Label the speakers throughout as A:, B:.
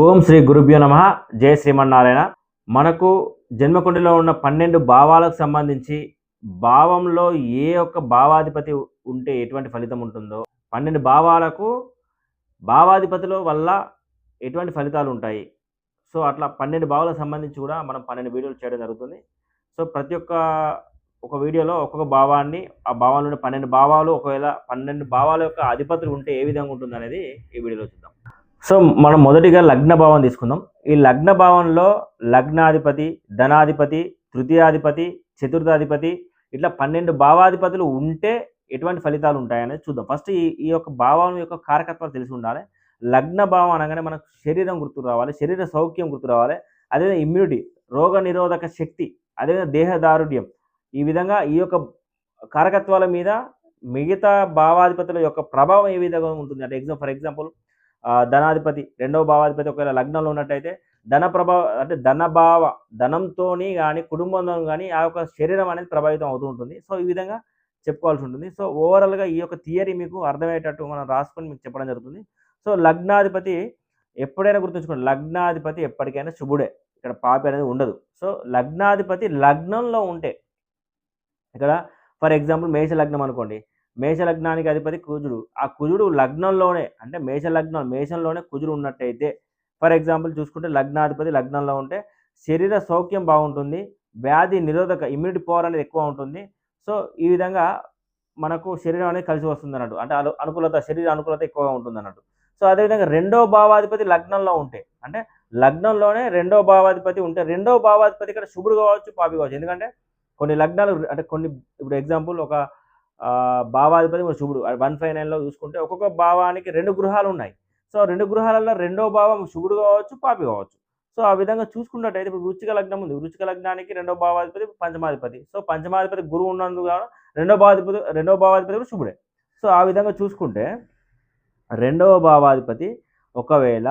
A: ఓం శ్రీ గురుభ్యో నమ. జయ శ్రీమన్నారాయణ. మనకు జన్మకుండిలో ఉన్న 12 భావాలకు సంబంధించి భావంలో ఏ ఒక్క భావాధిపతి ఉంటే ఎటువంటి ఫలితం ఉంటుందో, 12 భావాలకు భావాధిపతుల వల్ల ఎటువంటి ఫలితాలు ఉంటాయి. సో అట్లా 12 భావాలకు సంబంధించి కూడా మనం 12 వీడియోలు చేయడం జరుగుతుంది. సో ప్రతి ఒక వీడియోలో ఒక్కొక్క భావాన్ని, ఆ భావంలోని 12 భావాలు, ఒకవేళ 12 భావాల యొక్క అధిపతులు ఉంటే ఏ విధంగా ఉంటుందనేది ఈ వీడియోలో చూద్దాం. సో మనం మొదటిగా లగ్న భావం తీసుకుందాం. ఈ లగ్న భావంలో లగ్నాధిపతి, ధనాధిపతి, తృతీయాధిపతి, చతుర్థాధిపతి ఇట్లా 12 భావాధిపతులు ఉంటే ఎటువంటి ఫలితాలు ఉంటాయనేది చూద్దాం. ఫస్ట్ ఈ యొక్క భావం యొక్క కారకత్వాలు తెలిసి ఉండాలి. లగ్న భావం అనగానే మనకు శరీరం గుర్తు రావాలి, శరీర సౌఖ్యం గుర్తు రావాలి, అదేవిధంగా ఇమ్యూనిటీ, రోగ నిరోధక శక్తి, అదేవిధంగా దేహదారుఢ్యం. ఈ విధంగా ఈ యొక్క కారకత్వాల మీద మిగతా భావాధిపతుల యొక్క ప్రభావం ఏ విధంగా ఉంటుంది అంటే ఫర్ ఎగ్జాంపుల్ ధనాధిపతి, రెండవ భావాధిపతి ఒకవేళ లగ్నంలో ఉన్నట్టయితే ధన ప్రభావం అంటే ధనంతోని కానీ కుటుంబంతో కానీ ఆ యొక్క శరీరం అనేది ప్రభావితం అవుతూ ఉంటుంది. సో ఈ విధంగా చెప్పుకోవాల్సి ఉంటుంది. సో ఓవరాల్గా ఈ యొక్క థియరీ మీకు అర్థమయ్యేటట్టు మనం రాసుకొని మీకు చెప్పడం జరుగుతుంది. సో లగ్నాధిపతి ఎప్పుడైనా గుర్తుంచుకోండి, లగ్నాధిపతి ఎప్పటికైనా శుభుడే, ఇక్కడ పాపి అనేది ఉండదు. సో లగ్నాధిపతి లగ్నంలో ఉంటే, ఇక్కడ ఫర్ ఎగ్జాంపుల్ మేష లగ్నం అనుకోండి, మేష లగ్నానికి అధిపతి కుజుడు, ఆ కుజుడు లగ్నంలోనే అంటే మేషంలోనే కుజుడు ఉన్నట్టయితే, ఫర్ ఎగ్జాంపుల్ చూసుకుంటే లగ్నాధిపతి లగ్నంలో ఉంటే శరీర సౌఖ్యం బాగుంటుంది, వ్యాధి నిరోధక ఇమ్యూనిటీ పవర్ అనేది ఎక్కువ ఉంటుంది. సో ఈ విధంగా మనకు శరీరం అనేది కలిసి వస్తుంది అన్నట్టు, అంటే అనుకూలత, శరీర అనుకూలత ఎక్కువగా ఉంటుంది అన్నట్టు. సో అదేవిధంగా రెండవ భావాధిపతి లగ్నంలో ఉంటే, అంటే లగ్నంలోనే రెండవ భావాధిపతి ఉంటే, రెండవ భావాధిపతి ఇక్కడ శుభుడు కావచ్చు, పాపి కావచ్చు. ఎందుకంటే కొన్ని లగ్నాలు అంటే కొన్ని, ఇప్పుడు ఎగ్జాంపుల్ ఒక భావాధిపతి శుభుడు 159లో చూసుకుంటే ఒక్కొక్క భావానికి 2 గృహాలు ఉన్నాయి. సో 2 గృహాలలో రెండో భావం శుభుడు కావచ్చు, పాపి కావచ్చు. సో ఆ విధంగా చూసుకున్నట్టయితే ఇప్పుడు వృశ్చిక లగ్నం ఉంది, వృశ్చిక లగ్నానికి రెండో భావాధిపతి పంచమాధిపతి. సో పంచమాధిపతి గురువు ఉన్నందుకు రెండో భావాధిపతి కూడా శుభుడే. సో ఆ విధంగా చూసుకుంటే రెండవ భావాధిపతి ఒకవేళ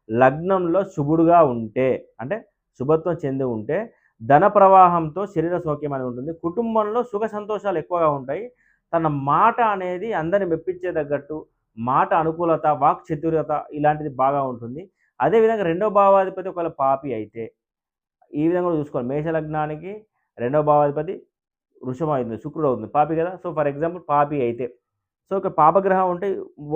A: లగ్నంలో శుభుడుగా ఉంటే, అంటే శుభత్వం చెంది ఉంటే ధన ప్రవాహంతో శరీర సౌఖ్యం అనేది ఉంటుంది, కుటుంబంలో సుఖ సంతోషాలు ఎక్కువగా ఉంటాయి, తన మాట అనేది అందరిని మెప్పించే తగ్గట్టు మాట అనుకూలత, వాక్ చతురత ఇలాంటిది బాగా ఉంటుంది. అదేవిధంగా రెండో భావాధిపతి ఒకవేళ పాపి అయితే ఈ విధంగా చూసుకోవాలి. మేష లగ్నానికి రెండవ భావాధిపతి వృషభం అవుతుంది, శుక్రుడు అవుతుంది, పాపి కదా. సో ఫర్ ఎగ్జాంపుల్ పాపి అయితే, సో ఇక్కడ పాపగ్రహం ఉంటే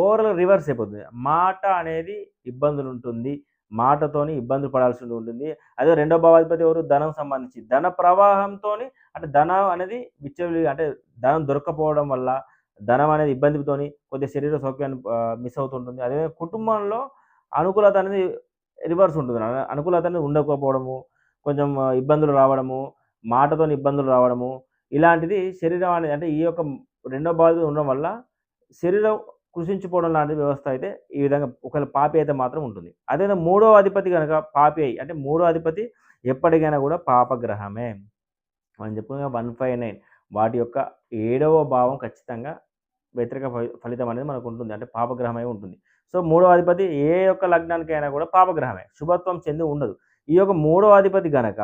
A: ఓవరాల్ రివర్స్ అయిపోతుంది, మాట అనేది ఇబ్బందులు ఉంటుంది, మాటతోని ఇబ్బందులు పడాల్సి ఉంటుంది. అదే రెండో భావాధిపతి ఎవరు, ధనం సంబంధించి ధన ప్రవాహంతో, అంటే ధనం అనేది అంటే ధనం దొరకపోవడం వల్ల ధనం అనేది ఇబ్బందితోని కొద్దిగా శరీర సౌఖ్యాన్ని మిస్ అవుతుంటుంది. అదే కుటుంబంలో అనుకూలత అనేది రివర్స్ ఉంటుంది, అనుకూలత అనేది ఉండకపోవడము, కొంచెం ఇబ్బందులు రావడము, మాటతోని ఇబ్బందులు రావడము, ఇలాంటిది శరీరం అనేది అంటే ఈ యొక్క రెండో భావాధిపతి ఉండడం వల్ల శరీరం కృషించిపోవడం లాంటి వ్యవస్థ అయితే ఈ విధంగా ఒకవేళ పాపి అయితే మాత్రం ఉంటుంది. అదేవిధంగా మూడో అధిపతి కనుక పాపి అయి, అంటే మూడో అధిపతి ఎప్పటికైనా కూడా పాపగ్రహమే. మనం చెప్పుకున్న 159 వాటి యొక్క 7వ భావం ఖచ్చితంగా వ్యతిరేక ఫలితం అనేది మనకు ఉంటుంది, అంటే పాపగ్రహమై ఉంటుంది. సో మూడో అధిపతి ఏ యొక్క లగ్నానికైనా కూడా పాపగ్రహమే, శుభత్వం చెంది ఉండదు. ఈ యొక్క మూడో అధిపతి గనక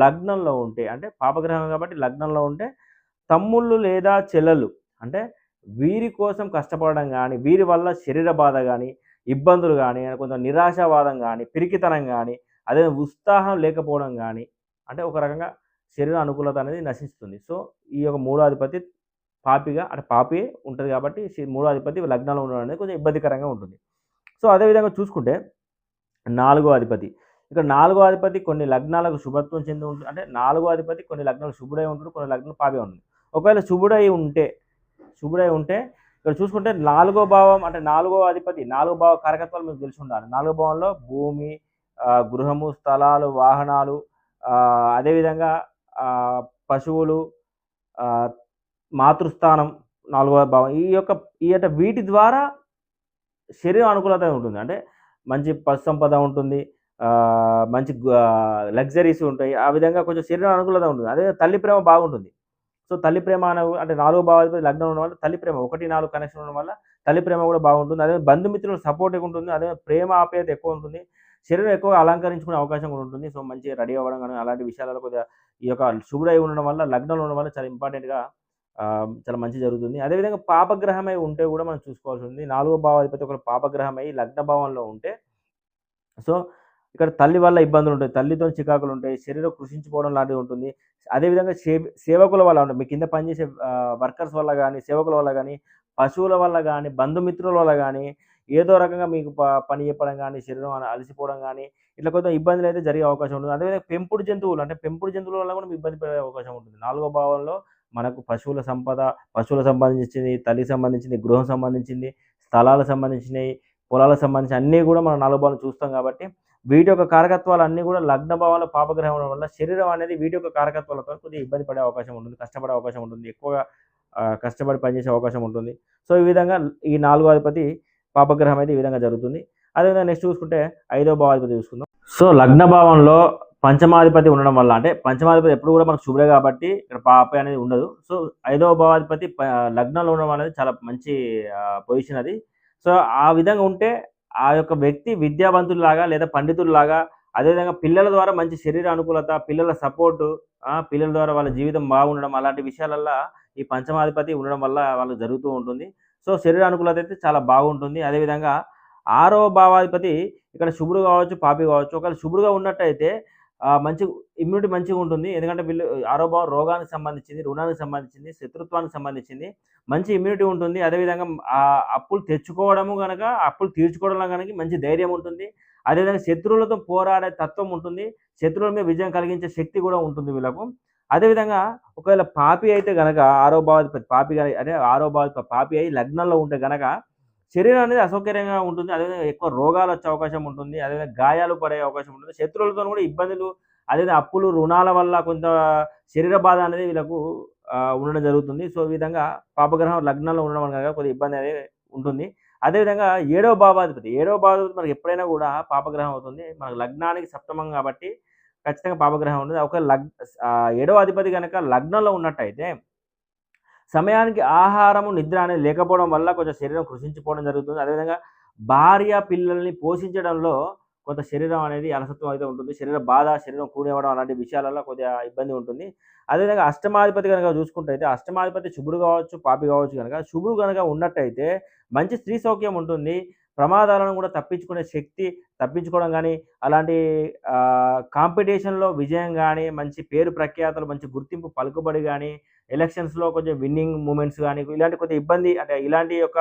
A: లగ్నంలో ఉంటే, అంటే పాపగ్రహం కాబట్టి లగ్నంలో ఉంటే తమ్ముళ్ళు లేదా చెల్లెలు, అంటే వీరి కోసం కష్టపడడం కానీ, వీరి వల్ల శరీర బాధ కానీ, ఇబ్బందులు కానీ, కొంచెం నిరాశావాదం కానీ, పిరికితనం కానీ, అదే ఉత్సాహం లేకపోవడం కానీ, అంటే ఒక రకంగా శరీర అనుకూలత అనేది నశిస్తుంది. సో ఈ యొక్క మూడో అధిపతి పాపిగా, అంటే పాపి ఉంటుంది కాబట్టి మూడో అధిపతి లగ్నంలో ఉండడం అనేది కొంచెం ఇబ్బందికరంగా ఉంటుంది. సో అదేవిధంగా చూసుకుంటే నాలుగో అధిపతి, ఇక్కడ నాలుగో అధిపతి కొన్ని లగ్నాలకు శుభత్వం చెంది ఉంటుంది, అంటే నాలుగో అధిపతి కొన్ని లగ్నాలు శుభుడై ఉంటుంది, కొన్ని లగ్నాలు పాపి ఉంటుంది. ఒకవేళ శుభుడై ఉంటే ఇక్కడ చూసుకుంటే నాలుగో భావం, అంటే నాలుగో అధిపతి, నాలుగో భావ కారకత్వాలు మీకు తెలిసి ఉండాలి. నాలుగో భావంలో భూమి, గృహము, స్థలాలు, వాహనాలు, అదేవిధంగా పశువులు, మాతృస్థానం, నాలుగో భావం, ఈ వీటి ద్వారా శరీరం అనుకూలత ఉంటుంది, అంటే మంచి పశు సంపద ఉంటుంది, మంచి లగ్జరీస్ ఉంటాయి, ఆ విధంగా కొంచెం శరీరం అనుకూలత ఉంటుంది. అదే తల్లి ప్రేమ బాగుంటుంది. సో తల్లి ప్రేమ అంటే నాలుగో భావాధిపతి లగ్నం ఉండడం వల్ల తల్లి ప్రేమ 1-4 కనెక్షన్ ఉండడం వల్ల తల్లి ప్రేమ కూడా బాగుంటుంది. అదే బంధుమిత్రుల సపోర్ట్ ఎక్కువ ఉంటుంది, అదే ప్రేమ ఆప్యాయత ఎక్కువ ఉంటుంది, శరీరం ఎక్కువగా అలంకరించుకునే అవకాశం కూడా ఉంటుంది. సో మంచిగా రెడీ అవ్వడం కానీ అలాంటి విషయాలలో కొద్దిగా ఈ యొక్క శుభుడై ఉండడం వల్ల, లగ్నంలో ఉండడం వల్ల చాలా ఇంపార్టెంట్గా చాలా మంచి జరుగుతుంది. అదేవిధంగా పాపగ్రహమై ఉంటే కూడా మనం చూసుకోవాల్సి ఉంది. నాలుగో భావాధిపతి ఒక పాపగ్రహమై లగ్న భావంలో ఉంటే సో, ఇక్కడ తల్లి వల్ల ఇబ్బందులుంటాయి. తల్లితో చికాకులుంటాయి. శరీరం కృషించిపోవడం లాంటిది ఉంటుంది. అదేవిధంగా సేవకుల వల్ల అంటే మీ కింద పనిచేసే వర్కర్స్ వల్ల గానీ, సేవకుల వల్ల గానీ, పశువుల వల్ల గానీ, బంధుమిత్రుల వల్ల గానీ, ఏదో రకంగా మీకు పని చెప్పడం గానీ, శరీరం అలసిపోవడం గానీ, ఇట్లా కొంచెం ఇబ్బందులైతే జరిగే అవకాశం ఉంటుంది. అదేవిధంగా పెంపుడు జంతువులు అంటే పెంపుడు జంతువుల వల్ల కూడా ఇబ్బంది పడే అవకాశం ఉంటుంది. నాలుగో భావంలో మనకు పశువుల సంపద, పశువులకు సంబంధించింది, తల్లికి సంబంధించింది, గృహం సంబంధించింది, స్థలాలకు సంబంధించినయి, పొలాలకు సంబంధించి అన్నీ గూడా మనం నాలుగో భావంలో చూస్తాం కాబట్టి వీటి యొక్క కారకత్వాలన్నీ గూడా లగ్న భావంలో పాపగ్రహం ఉండడం వల్ల శరీరం అనేది వీటి యొక్క కారకత్వాలతో కొద్దిగా ఇబ్బంది పడే అవకాశం ఉంటుంది. కష్టపడే అవకాశం ఉంటుంది. ఎక్కువగా కష్టపడి పనిచేసే అవకాశం ఉంటుంది. సో, ఈ విధంగా ఈ నాలుగో అధిపతి పాపగ్రహం అయితే ఈ విధంగా జరుగుతుంది. అదేవిధంగా నెక్స్ట్ చూసుకుంటే ఐదో భావాధిపతి చూసుకుందాం. సో, లగ్న భావంలో పంచమాధిపతి ఉండడం వల్ల అంటే పంచమాధిపతి ఎప్పుడు గూడా మనకు శుభుడే కాబట్టి ఇక్కడ పాపే అనేది ఉండదు. సో, ఐదవ భావాధిపతి లగ్నంలో ఉండడం అనేది చాలా మంచి పొజిషన్ అది. సో, ఆ విధంగా ఉంటే ఆ యొక్క వ్యక్తి విద్యావంతుడిలాగా లేదా పండితుడిలాగా అదేవిధంగా పిల్లల ద్వారా మంచి శరీర అనుకూలత, పిల్లల సపోర్టు, పిల్లల ద్వారా వాళ్ళ జీవితం బాగుండడం అలాంటి విషయాలల్లా ఈ పంచమాధిపతి ఉండడం వల్ల వాళ్ళకి జరుగుతూ ఉంటుంది. సో, శరీర అనుకూలత అయితే చాలా బాగుంటుంది. అదేవిధంగా ఆరవ భావాధిపతి ఇక్కడ శుభుడు కావచ్చు, పాపి కావచ్చు. ఒకవేళ శుభుడుగా ఉన్నట్టయితే మంచి ఇమ్యూనిటీ మంచిగుంటుంది. ఎందుకంటే వీళ్ళు ఆరో భావం రోగానికి సంబంధించింది, రుణానికి సంబంధించింది, శత్రుత్వానికి సంబంధించింది. మంచి ఇమ్యూనిటీ ఉంటుంది. అదేవిధంగా అప్పులు తెచ్చుకోవడము గనక, అప్పులు తీర్చుకోవడంలో గనక మంచి ధైర్యం ఉంటుంది. అదేవిధంగా శత్రువులతో పోరాడే తత్వం ఉంటుంది. శత్రువుల మీద విజయం కలిగించే శక్తి కూడా ఉంటుంది వీళ్ళకు. అదేవిధంగా ఒకవేళ పాపి అయితే గనక ఆరో భావాధిపతి పాపి గాని అదే ఆరో భావాధిపతి పాపి అయి లగ్నంలో ఉంటే గనక శరీరం అనేది అసౌకర్యంగా ఉంటుంది. అదేవిధంగా ఎక్కువ రోగాలొచ్చే అవకాశం ఉంటుంది. అదేవిధంగా గాయాలు పడే అవకాశం ఉంటుంది. శత్రువులతోని కూడా ఇబ్బందులు, అదేవిధంగా అప్పులు, రుణాల వల్ల కొంత శరీర బాధ అనేది వీళ్ళకు ఉండడం జరుగుతుంది. సో, ఈ విధంగా పాపగ్రహం లగ్నంలో ఉండడం వల్ల కొద్దిగా ఇబ్బంది అనేది ఉంటుంది. అదేవిధంగా ఏడవ భావాధిపతి మనకి ఎప్పుడైనా కూడా పాపగ్రహం అవుతుంది. మనకు లగ్నానికి సప్తమం కాబట్టి ఖచ్చితంగా పాపగ్రహం ఉంటుంది. ఒకవేళ ఏడవ అధిపతి గనక లగ్నంలో ఉన్నట్టయితే సమయానికి ఆహారము, నిద్ర అనేది లేకపోవడం వల్ల కొంచెం శరీరం కృషించిపోవడం జరుగుతుంది. అదేవిధంగా భార్య, పిల్లల్ని పోషించడంలో కొంత శరీరం అనేది అలసత్వం అయితే ఉంటుంది. శరీర బాధ, శరీరం కూనివ్వడం అలాంటి విషయాలలో కొద్దిగా ఇబ్బంది ఉంటుంది. అదేవిధంగా అష్టమాధిపతి గనక చూసుకుంటైతే అష్టమాధిపతి శుభుడు కావచ్చు, పాపి కావచ్చు గనక శుభుడు గనక ఉన్నట్టయితే మంచి స్త్రీ సౌఖ్యం ఉంటుంది. ప్రమాదాలను కూడా తప్పించుకునే శక్తి, తప్పించుకోవడం గానీ, అలాంటి కాంపిటీషన్‌లో విజయం గానీ, మంచి పేరు ప్రఖ్యాతలు, మంచి గుర్తింపు, పలుకుబడి గానీ, ఎలక్షన్స్‌లో కొంచెం విన్నింగ్ మూమెంట్స్ గానీ, ఇలాంటి కొద్దిగా ఇబ్బంది అంటే ఇలాంటి యొక్క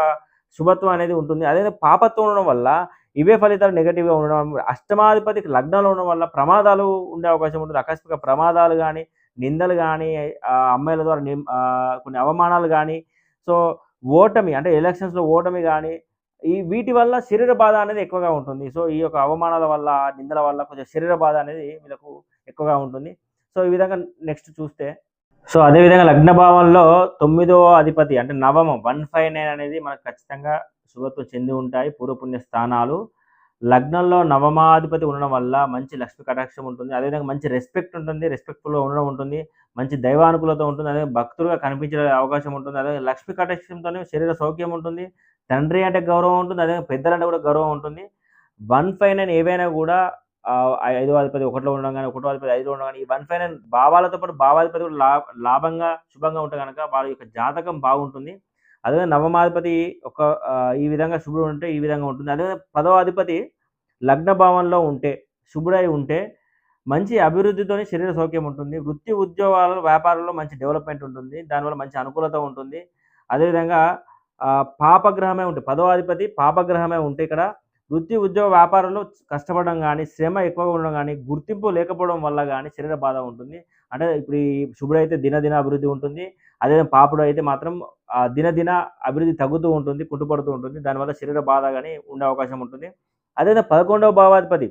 A: శుభత్వం అనేది ఉంటుంది. అదేవిధంగా పాపత్వం ఉండడం వల్ల ఇవే ఫలితాలు నెగెటివ్‌గా ఉండడం, అష్టమాధిపతికి లగ్నంలో ఉండడం వల్ల ప్రమాదాలు ఉండే అవకాశం ఉంటుంది. ఆకస్మిక ప్రమాదాలు గానీ, నిందలు గానీ, అమ్మాయిల ద్వారా కొన్ని అవమానాలు గానీ, సో, ఓటమి అంటే ఎలక్షన్స్‌లో ఓటమి గానీ, వీటి వల్ల శరీర బాధ అనేది ఎక్కువగా ఉంటుంది. సో, ఈ యొక్క అవమానాల వల్ల, నిందల వల్ల కొంచెం శరీర బాధ అనేది వీళ్ళకు ఎక్కువగా ఉంటుంది. సో, ఈ విధంగా నెక్స్ట్ చూస్తే సో, అదే విధంగా లగ్న భావంలో తొమ్మిదవ అధిపతి అంటే నవమం 159 అనేది మనకు ఖచ్చితంగా శుభత్వం చెంది ఉంటాయి. పూర్వపుణ్య స్థానాలు. లగ్నంలో నవమాధిపతి ఉండడం వల్ల మంచి లక్ష్మి కటాక్షం ఉంటుంది. అదేవిధంగా మంచి రెస్పెక్ట్ ఉంటుంది. రెస్పెక్ట్‌ఫుల్‌గా ఉండడం ఉంటుంది. మంచి దైవానుకూలత ఉంటుంది. అదే భక్తులుగా కనిపించే అవకాశం ఉంటుంది. అదే లక్ష్మి కటాక్షంతోనే శరీర సౌఖ్యం ఉంటుంది. తండ్రి అంటే గౌరవం ఉంటుంది. అదే పెద్దలంటే కూడా గౌరవం ఉంటుంది. 159 ఏవైనా కూడా ఐదో అధిపతి 1లో ఉండడం గాని, ఒకటో అధిపతి 5లో ఉండడం గాని, ఈ 159 భావాలతో పాటు భావాధిపతి కూడా లాభంగా, శుభంగా ఉంటే గనక వాళ్ళ యొక్క జాతకం బాగుంటుంది. అదే నవమాధిపతి ఈ విధంగా శుభుడు ఉంటే ఈ విధంగా ఉంటుంది. అదే 10వ అధిపతి లగ్న భావంలో ఉంటే, శుభుడై ఉంటే మంచి అభివృద్ధితోని శరీర సౌఖ్యం ఉంటుంది. వృత్తి, ఉద్యోగాలలో, వ్యాపారాల్లో మంచి డెవలప్‌మెంట్ ఉంటుంది. దానివల్ల మంచి అనుకూలత ఉంటుంది. అదేవిధంగా పాపగ్రహమే ఉంటే 10వ అధిపతి పాపగ్రహమే ఉంటే ఇక్కడ వృత్తి, ఉద్యోగ, వ్యాపారంలో కష్టపడడం గానీ, శ్రమ ఎక్కువగా ఉండడం గానీ, గుర్తింపు లేకపోవడం వల్ల గానీ శరీర బాధ ఉంటుంది. అంటే ఇప్పుడు ఈ శుభుడైతే దినదిన అభివృద్ధి ఉంటుంది. అదే పాపుడు అయితే మాత్రం దినదిన అభివృద్ధి తగ్గుతూ ఉంటుంది, కుంటుపడుతూ ఉంటుంది. దానివల్ల శరీర బాధ గానీ ఉండే అవకాశం ఉంటుంది. అదేవిధంగా 11వ భావాధిపతి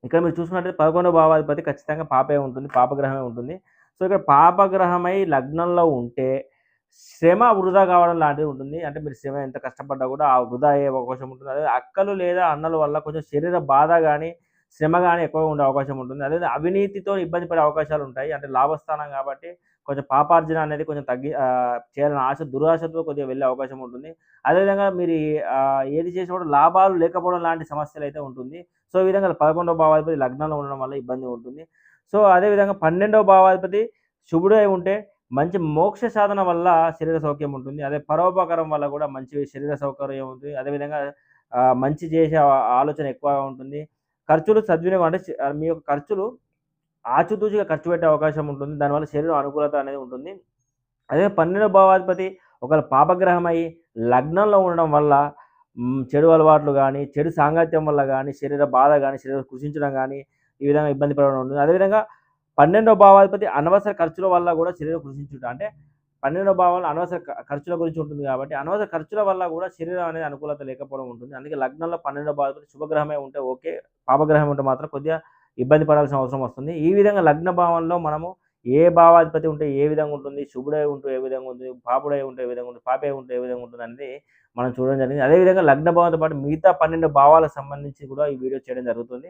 A: ఇక్కడ మీరు చూసుకున్నట్టయితే 11వ భావాధిపతి ఖచ్చితంగా పాపే ఉంటుంది. పాపగ్రహమే ఉంటుంది. సో, ఇక్కడ పాపగ్రహమై లగ్నంలో ఉంటే శ్రమ వృధా కావడం లాంటిది ఉంటుంది. అంటే మీరు శ్రమ ఎంత కష్టపడ్డా కూడా ఆ వృధా అయ్యే అవకాశం ఉంటుంది. అదే అక్కలు లేదా అన్నల వల్ల కొంచెం శరీర బాధ గానీ, శ్రమ గానీ ఎక్కువగా ఉండే అవకాశం ఉంటుంది. అదేవిధంగా అవినీతితో ఇబ్బంది పడే అవకాశాలుంటాయి. అంటే లాభస్థానం కాబట్టి కొంచెం పాపార్జన అనేది కొంచెం చేయాలని దురాశతో కొద్దిగా వెళ్ళే అవకాశం ఉంటుంది. అదేవిధంగా మీరు ఏది చేసినా కూడా లాభాలు లేకపోవడం లాంటి సమస్యలైతే ఉంటుంది. సో, ఈ విధంగా 11వ భావాధిపతి లగ్నంలో ఉండడం వల్ల ఇబ్బంది ఉంటుంది. సో, అదేవిధంగా 12వ భావాధిపతి శుభుడై ఉంటే మంచి మోక్ష సాధన వల్ల శరీర సౌఖ్యం ఉంటుంది. అదే పరోపకారం వల్ల కూడా మంచి శరీర సౌకర్యం ఉంటుంది. అదేవిధంగా మంచి చేసే ఆలోచన ఎక్కువగా ఉంటుంది. ఖర్చులు సద్వినియోగం అంటే మీ యొక్క ఖర్చులు ఆచితూచిగా ఖర్చు పెట్టే అవకాశం ఉంటుంది. దానివల్ల శరీరం అనుకూలత అనేది ఉంటుంది. అదే 12వ భావాధిపతి ఒకవేళ పాపగ్రహం అయ్యి లగ్నంలో ఉండడం వల్ల చెడు అలవాట్లు గానీ, చెడు సాంగత్యం వల్ల గానీ, శరీర బాధ గానీ, శరీరం కృషించడం గానీ, ఈ విధంగా ఇబ్బంది పడడం ఉంటుంది. అదేవిధంగా 12వ భావాధిపతి అనవసర ఖర్చుల వల్ల గూడా శరీరం కృషించుట. అంటే 12వ భావంలో అనవసర ఖర్చుల గురించి ఉంటుంది గాబట్టి, అనవసర ఖర్చుల వల్ల గూడా శరీరం అనేది అనుకూలత లేకపోవడం ఉంటుంది. అందుకే లగ్నంలో 12వ భావాధిపతి శుభగ్రహమే ఉంటే ఓకే. పాపగ్రహం ఉంటే మాత్రం కొద్దిగా ఇబ్బంది పడాల్సిన అవసరం వస్తుంది. ఈ విధంగా లగ్న భావంలో మనము ఏ భావాధిపతి ఉంటే ఏ విధంగా ఉంటుంది, శుభుడై ఉంటే ఏ విధంగా ఉంటుంది, పాపుడై ఉంటే ఏ విధంగా ఉంటుంది, పాపై ఉంటే ఏ విధంగా ఉంటుందనేది మనం చూడడం జరిగింది. అదేవిధంగా లగ్న భావంతో పాటు మిగతా 12 భావాలకు సంబంధించి కూడా ఈ వీడియో చేయడం జరుగుతుంది.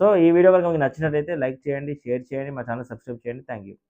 A: సో, ఈ వీడియో గనుక మీకు నచ్చినట్లయితే లైక్ చేయండి, షేర్ చేయండి, మా ఛానెల్ సబ్స్క్రైబ్ చేయండి. Thank you.